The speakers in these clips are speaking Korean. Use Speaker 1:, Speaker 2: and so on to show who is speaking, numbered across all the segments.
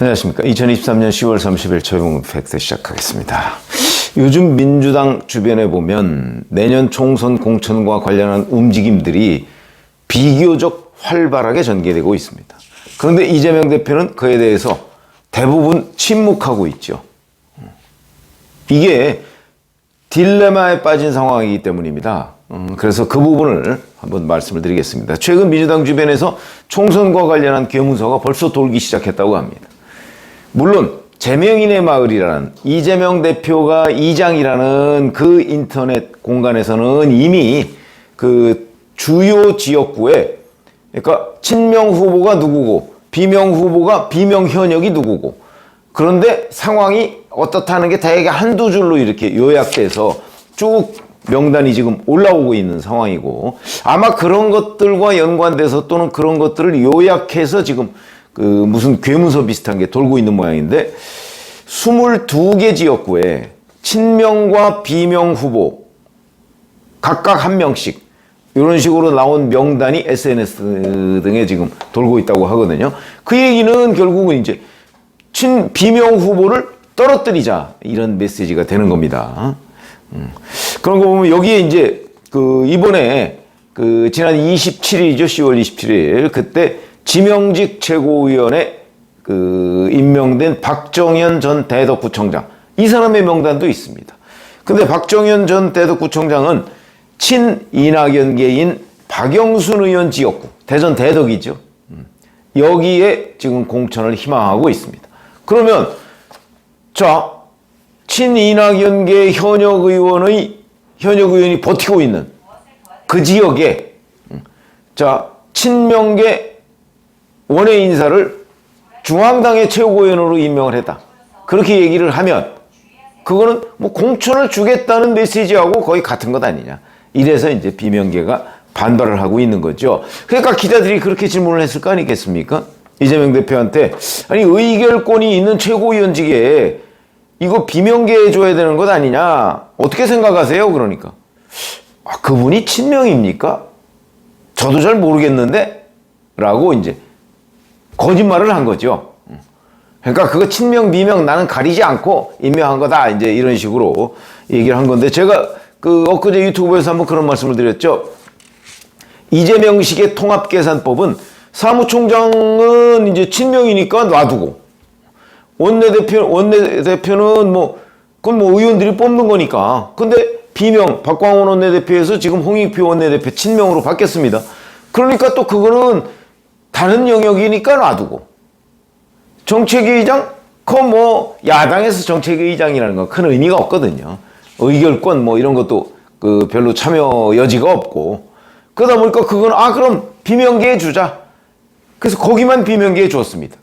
Speaker 1: 안녕하십니까. 2023년 10월 30일 최봉훈 팩트 시작하겠습니다. 요즘 민주당 주변에 보면 내년 총선 공천과 관련한 움직임들이 비교적 활발하게 전개되고 있습니다. 그런데 이재명 대표는 그에 대해서 대부분 침묵하고 있죠. 이게 딜레마에 빠진 상황이기 때문입니다. 그래서 그 부분을 한번 말씀을 드리겠습니다. 최근 민주당 주변에서 총선과 관련한 괴문서가 벌써 돌기 시작했다고 합니다. 물론 제명인의 마을이라는 이재명 대표가 이장이라는 그 인터넷 공간에서는 이미 그 주요 지역구에 그러니까 친명 후보가 누구고 비명 후보가 비명 현역이 누구고 그런데 상황이 어떻다는 게 대개 한두 줄로 이렇게 요약돼서 쭉 명단이 지금 올라오고 있는 상황이고 아마 그런 것들과 연관돼서 또는 그런 것들을 요약해서 지금 그 무슨 괴문서 비슷한 게 돌고 있는 모양인데 22개 지역구에 친명과 비명 후보 각각 한 명씩 이런 식으로 나온 명단이 SNS 등에 지금 돌고 있다고 하거든요. 그 얘기는 결국은 이제 비명 후보를 떨어뜨리자 이런 메시지가 되는 겁니다. 그런 거 보면 여기에 이제 그 이번에 그 지난 27일이죠. 10월 27일 그때 지명직 최고위원회 그 임명된 박정현 전 대덕구청장 이 사람의 명단도 있습니다. 근데 박정현 전 대덕구청장은 친이낙연계인 박영순 의원 지역구 대전 대덕이죠. 여기에 지금 공천을 희망하고 있습니다. 그러면 자 친이낙연계 현역 의원이 버티고 있는 그 지역에 자 친명계 원외 인사를 중앙당의 최고위원으로 임명을 했다. 그렇게 얘기를 하면 그거는 뭐 공천을 주겠다는 메시지하고 거의 같은 것 아니냐. 이래서 이제 비명계가 반발을 하고 있는 거죠. 그러니까 기자들이 그렇게 질문을 했을 거 아니겠습니까? 이재명 대표한테 아니 의결권이 있는 최고위원직에 이거 비명계에 줘야 되는 것 아니냐. 어떻게 생각하세요? 그러니까 그분이 친명입니까? 저도 잘 모르겠는데 라고 이제 거짓말을 한 거죠. 그러니까 그거 친명 비명 나는 가리지 않고 임명한 거다 이제 이런 식으로 얘기를 한 건데 제가 그 엊그제 유튜브에서 한번 그런 말씀을 드렸죠. 이재명식의 통합계산법은 사무총장은 이제 친명이니까 놔두고 원내대표는 뭐 그건 뭐 의원들이 뽑는 거니까. 근데 비명 박광원 원내대표에서 지금 홍익표 원내대표 친명으로 바뀌었습니다. 그러니까 또 그거는 다른 영역이니까 놔두고 정책위의장 그건 뭐 야당에서 정책위의장이라는 건 큰 의미가 없거든요. 의결권 뭐 이런 것도 그 별로 참여 여지가 없고 그러다 보니까 그건 그럼 비명계에 주자. 그래서 거기만 비명계에 줬습니다.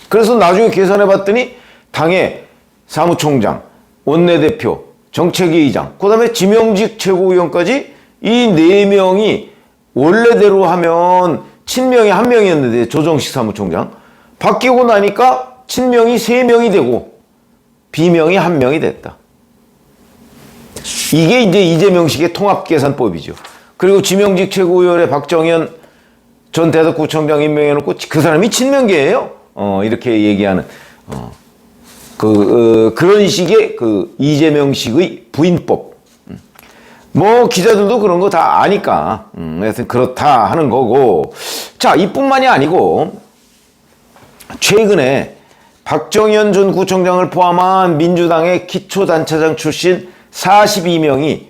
Speaker 1: 그래서 나중에 계산해 봤더니 당의 사무총장, 원내대표, 정책위의장, 그 다음에 지명직 최고위원까지 이 4명이 원래대로 하면 친명이 1명이었는데 조정식 사무총장 바뀌고 나니까 친명이 3명이 되고 비명이 1명이 됐다. 이게 이제 이재명식의 통합계산법이죠. 그리고 지명직 최고위원회 박정현 전 대덕구청장 임명해놓고 그 사람이 친명계예요. 이렇게 얘기하는 그런 식의 그 이재명식의 부인법. 뭐 기자들도 그런 거 다 아니까 하여튼 그렇다 하는 거고 자 이뿐만이 아니고 최근에 박정현 전 구청장을 포함한 민주당의 기초단체장 출신 42명이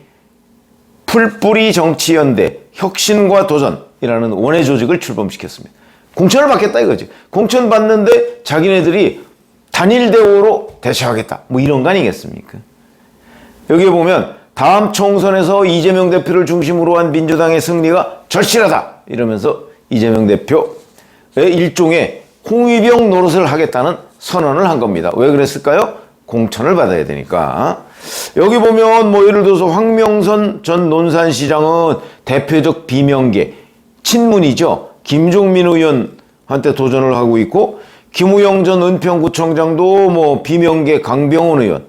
Speaker 1: 풀뿌리 정치연대 혁신과 도전이라는 원외 조직을 출범시켰습니다. 공천을 받겠다 이거지. 공천 받는데 자기네들이 단일 대우로 대처하겠다 뭐 이런 거 아니겠습니까? 여기에 보면 다음 총선에서 이재명 대표를 중심으로 한 민주당의 승리가 절실하다 이러면서 이재명 대표의 일종의 홍위병 노릇을 하겠다는 선언을 한 겁니다. 왜 그랬을까요? 공천을 받아야 되니까. 여기 보면 뭐 예를 들어서 황명선 전 논산시장은 대표적 비명계 친문이죠. 김종민 의원한테 도전을 하고 있고 김우영 전 은평구청장도 뭐 비명계 강병원 의원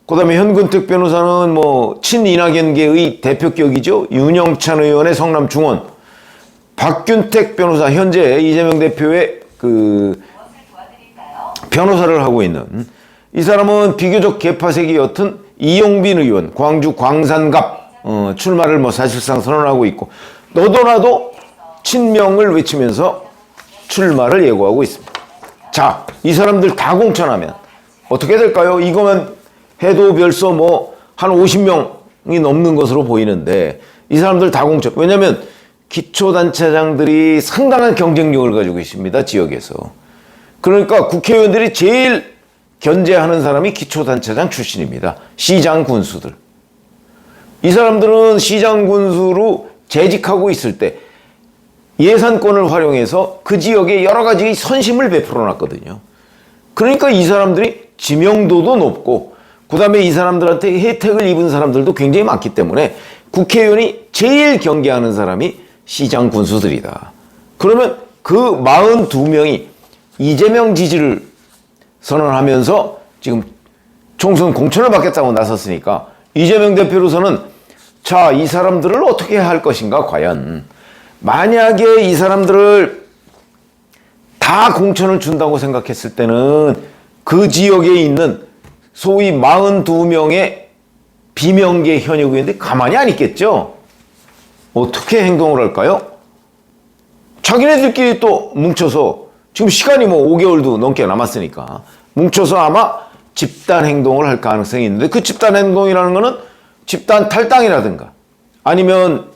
Speaker 1: 그 다음에 현근택 변호사는 뭐 친이낙연계의 대표격이죠. 윤영찬 의원의 성남중원 박균택 변호사 현재 이재명 대표의 그 변호사를 하고 있는 이 사람은 비교적 개파색이 옅은 이용빈 의원, 광주 광산갑 출마를 뭐 사실상 선언하고 있고 너도나도 친명을 외치면서 출마를 예고하고 있습니다. 자, 이 사람들 다 공천하면 어떻게 될까요? 이거면 해도 별서 뭐 한 50명이 넘는 것으로 보이는데 이 사람들 다 공천. 왜냐하면 기초단체장들이 상당한 경쟁력을 가지고 있습니다. 지역에서. 그러니까 국회의원들이 제일 견제하는 사람이 기초단체장 출신입니다. 시장 군수들. 이 사람들은 시장 군수로 재직하고 있을 때 예산권을 활용해서 그 지역에 여러 가지 선심을 베풀어 놨거든요. 그러니까 이 사람들이 지명도도 높고 그 다음에 이 사람들한테 혜택을 입은 사람들도 굉장히 많기 때문에 국회의원이 제일 경계하는 사람이 시장 군수들이다. 그러면 그 42명이 이재명 지지를 선언하면서 지금 총선 공천을 받겠다고 나섰으니까 이재명 대표로서는 자, 이 사람들을 어떻게 할 것인가 과연. 만약에 이 사람들을 다 공천을 준다고 생각했을 때는 그 지역에 있는 소위 42명의 비명계 현역 의원들이 가만히 안 있겠죠. 어떻게 행동을 할까요? 자기네들끼리 또 뭉쳐서 지금 시간이 뭐 5개월도 넘게 남았으니까 뭉쳐서 아마 집단 행동을 할 가능성이 있는데 그 집단 행동이라는 거는 집단 탈당이라든가 아니면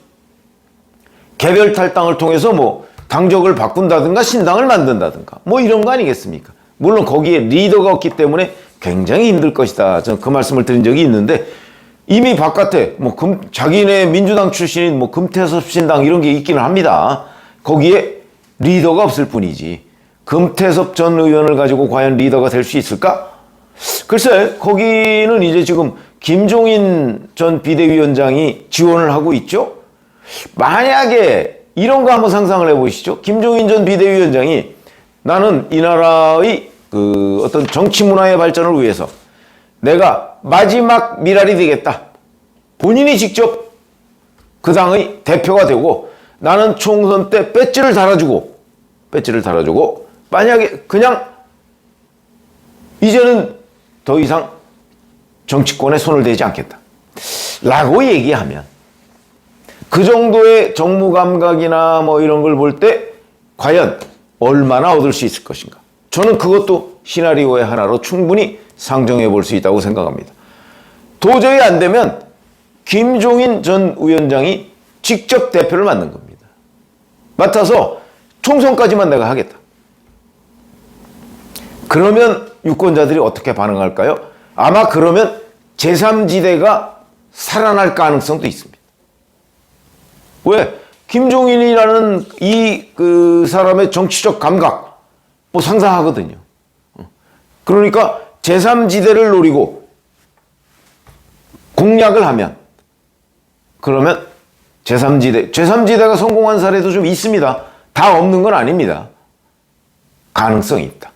Speaker 1: 개별 탈당을 통해서 뭐 당적을 바꾼다든가 신당을 만든다든가 뭐 이런 거 아니겠습니까? 물론 거기에 리더가 없기 때문에 굉장히 힘들 것이다. 저는 그 말씀을 드린 적이 있는데 이미 바깥에 뭐 자기네 민주당 출신인 뭐 금태섭 신당 이런 게 있기는 합니다. 거기에 리더가 없을 뿐이지. 금태섭 전 의원을 가지고 과연 리더가 될 수 있을까? 글쎄, 거기는 이제 지금 김종인 전 비대위원장이 지원을 하고 있죠. 만약에 이런 거 한번 상상을 해보시죠. 김종인 전 비대위원장이 나는 이 나라의 그 어떤 정치 문화의 발전을 위해서 내가 마지막 미랄이 되겠다. 본인이 직접 그 당의 대표가 되고 나는 총선 때 배지를 달아주고 만약에 그냥 이제는 더 이상 정치권에 손을 대지 않겠다. 라고 얘기하면 그 정도의 정무 감각이나 뭐 이런 걸 볼 때 과연 얼마나 얻을 수 있을 것인가. 저는 그것도 시나리오의 하나로 충분히 상정해 볼 수 있다고 생각합니다. 도저히 안 되면 김종인 전 위원장이 직접 대표를 맡는 겁니다. 맡아서 총선까지만 내가 하겠다. 그러면 유권자들이 어떻게 반응할까요? 아마 그러면 제3지대가 살아날 가능성도 있습니다. 왜? 김종인이라는 그 사람의 정치적 감각 뭐 상상하거든요. 그러니까 제3지대를 노리고 공략을 하면 그러면 제3지대가 성공한 사례도 좀 있습니다. 다 없는 건 아닙니다. 가능성이 있다.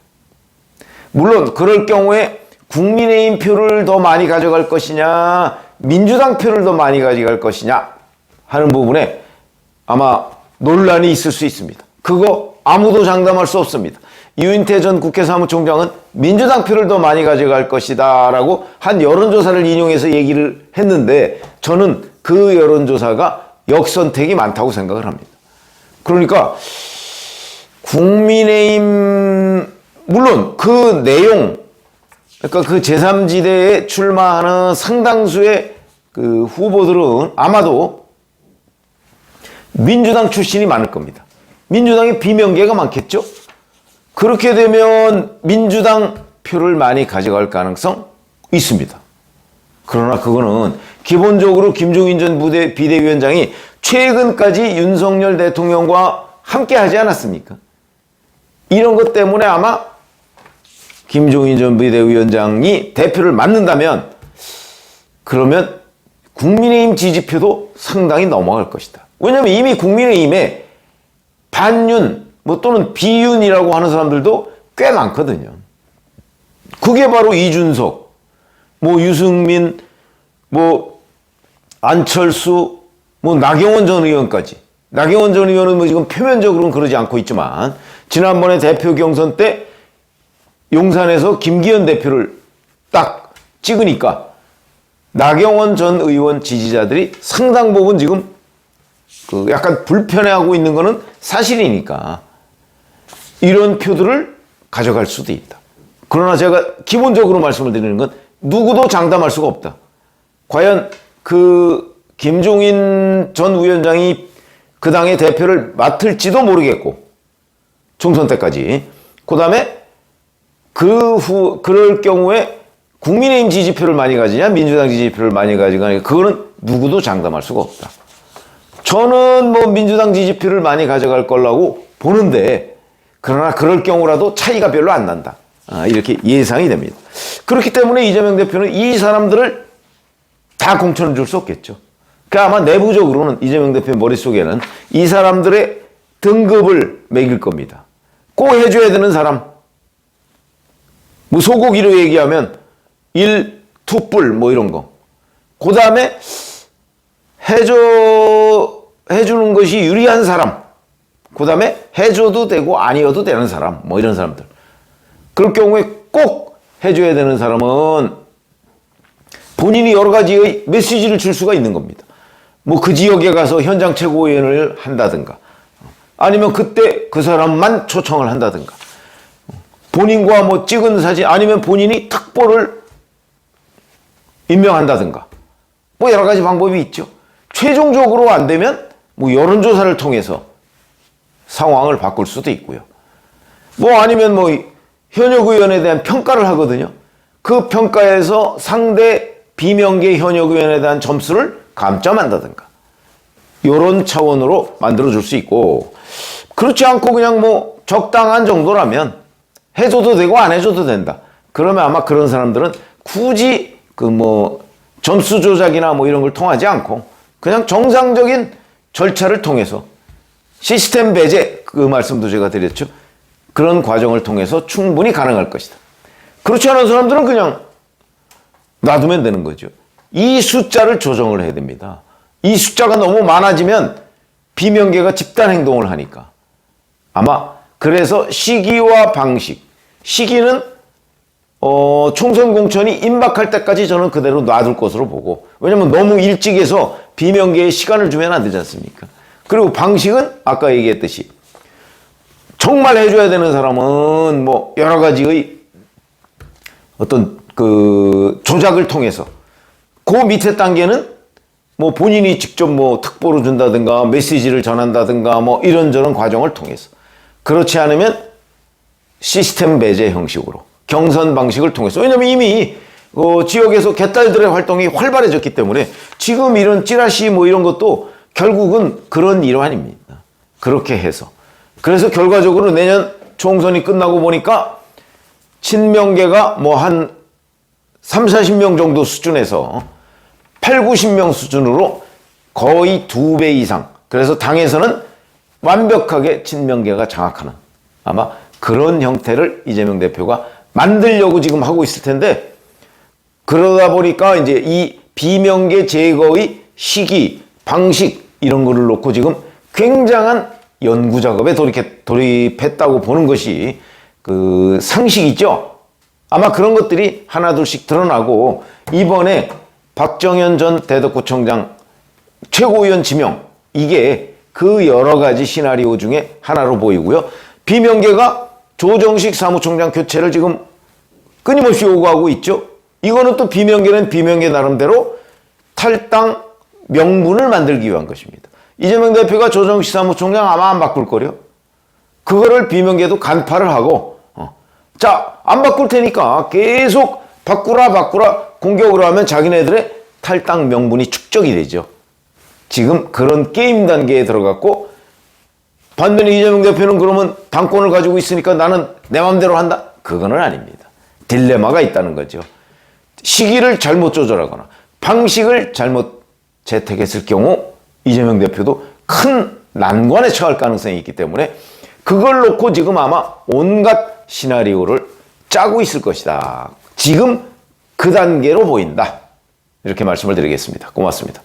Speaker 1: 물론 그럴 경우에 국민의힘 표를 더 많이 가져갈 것이냐 민주당 표를 더 많이 가져갈 것이냐 하는 부분에 아마 논란이 있을 수 있습니다. 그거 아무도 장담할 수 없습니다. 유인태 전 국회 사무총장은 민주당 표를 더 많이 가져갈 것이다 라고 한 여론조사를 인용해서 얘기를 했는데 저는 그 여론조사가 역선택이 많다고 생각을 합니다. 그러니까 국민의힘 물론 그 내용 그러니까 그 제3지대에 출마하는 상당수의 그 후보들은 아마도 민주당 출신이 많을 겁니다. 민주당의 비명계가 많겠죠? 그렇게 되면 민주당 표를 많이 가져갈 가능성 있습니다. 그러나 그거는 기본적으로 김종인 전 비대위원장이 최근까지 윤석열 대통령과 함께 하지 않았습니까? 이런 것 때문에 아마 김종인 전 비대위원장이 대표를 맡는다면 그러면 국민의힘 지지표도 상당히 넘어갈 것이다. 왜냐하면 이미 국민의힘에 반윤 뭐 또는 비윤이라고 하는 사람들도 꽤 많거든요. 그게 바로 이준석, 뭐 유승민, 뭐 안철수, 뭐 나경원 전 의원까지. 나경원 전 의원은 뭐 지금 표면적으로는 그러지 않고 있지만 지난번에 대표 경선 때 용산에서 김기현 대표를 딱 찍으니까 나경원 전 의원 지지자들이 상당 부분 지금 그 약간 불편해하고 있는 거는 사실이니까 이런 표들을 가져갈 수도 있다. 그러나 제가 기본적으로 말씀을 드리는 건 누구도 장담할 수가 없다. 과연 그 김종인 전 위원장이 그 당의 대표를 맡을지도 모르겠고 총선 때까지. 그 다음에 그럴 경우에 국민의힘 지지표를 많이 가지냐 민주당 지지표를 많이 가지냐 그거는 누구도 장담할 수가 없다. 저는 뭐 민주당 지지표를 많이 가져갈 거라고 보는데 그러나 그럴 경우라도 차이가 별로 안 난다. 이렇게 예상이 됩니다. 그렇기 때문에 이재명 대표는 이 사람들을 다 공천을 줄 수 없겠죠. 그러니까 아마 내부적으로는 이재명 대표 머릿속에는 이 사람들의 등급을 매길 겁니다. 꼭 해줘야 되는 사람. 뭐 소고기로 얘기하면 1, 2뿔 뭐 이런 거. 그 다음에 해주는 것이 유리한 사람. 그 다음에 해줘도 되고 아니어도 되는 사람. 뭐 이런 사람들. 그럴 경우에 꼭 해줘야 되는 사람은 본인이 여러 가지의 메시지를 줄 수가 있는 겁니다. 뭐 그 지역에 가서 현장 최고위원을 한다든가 아니면 그때 그 사람만 초청을 한다든가 본인과 뭐 찍은 사진 아니면 본인이 특보를 임명한다든가 뭐 여러 가지 방법이 있죠. 최종적으로 안 되면 뭐 여론조사를 통해서 상황을 바꿀 수도 있고요. 뭐 아니면 뭐 현역 의원에 대한 평가를 하거든요. 그 평가에서 상대 비명계 현역 의원에 대한 점수를 감점한다든가 이런 차원으로 만들어줄 수 있고 그렇지 않고 그냥 뭐 적당한 정도라면 해줘도 되고 안 해줘도 된다. 그러면 아마 그런 사람들은 굳이 그 뭐 점수 조작이나 뭐 이런 걸 통하지 않고 그냥 정상적인 절차를 통해서 시스템 배제 그 말씀도 제가 드렸죠. 그런 과정을 통해서 충분히 가능할 것이다. 그렇지 않은 사람들은 그냥 놔두면 되는 거죠. 이 숫자를 조정을 해야 됩니다. 이 숫자가 너무 많아지면 비명계가 집단 행동을 하니까 아마 그래서 시기와 방식 시기는 총선 공천이 임박할 때까지 저는 그대로 놔둘 것으로 보고 왜냐면 너무 일찍 해서 비명계에 시간을 주면 안 되지 않습니까? 그리고 방식은 아까 얘기했듯이 정말 해줘야 되는 사람은 뭐 여러 가지의 어떤 그 조작을 통해서 그 밑에 단계는 뭐 본인이 직접 뭐 특보로 준다든가 메시지를 전한다든가 뭐 이런저런 과정을 통해서 그렇지 않으면 시스템 배제 형식으로 경선 방식을 통해서 왜냐면 이미 지역에서 개딸들의 활동이 활발해졌기 때문에 지금 이런 찌라시 뭐 이런 것도 결국은 그런 일환입니다. 그렇게 해서 그래서 결과적으로 내년 총선이 끝나고 보니까 친명계가 뭐 한 3, 40명 정도 수준에서 8, 90명 수준으로 거의 2배 이상 그래서 당에서는 완벽하게 친명계가 장악하는 아마 그런 형태를 이재명 대표가 만들려고 지금 하고 있을 텐데 그러다 보니까 이제 이 비명계 제거의 시기, 방식 이런 거를 놓고 지금 굉장한 연구 작업에 돌입했다고 보는 것이 그 상식이죠. 아마 그런 것들이 하나둘씩 드러나고 이번에 박정현 전 대덕구청장 최고위원 지명 이게 그 여러 가지 시나리오 중에 하나로 보이고요. 비명계가 조정식 사무총장 교체를 지금 끊임없이 요구하고 있죠. 이거는 또 비명계는 비명계 나름대로 탈당 명분을 만들기 위한 것입니다. 이재명 대표가 조정식 사무총장 아마 안 바꿀 거려. 그거를 비명계도 간파를 하고 자, 안 바꿀 테니까 계속 바꾸라 공격을 하면 자기네들의 탈당 명분이 축적이 되죠. 지금 그런 게임 단계에 들어갔고 반면에 이재명 대표는 그러면 당권을 가지고 있으니까 나는 내 마음대로 한다? 그거는 아닙니다. 딜레마가 있다는 거죠. 시기를 잘못 조절하거나 방식을 잘못 채택했을 경우 이재명 대표도 큰 난관에 처할 가능성이 있기 때문에 그걸 놓고 지금 아마 온갖 시나리오를 짜고 있을 것이다. 지금 그 단계로 보인다. 이렇게 말씀을 드리겠습니다. 고맙습니다.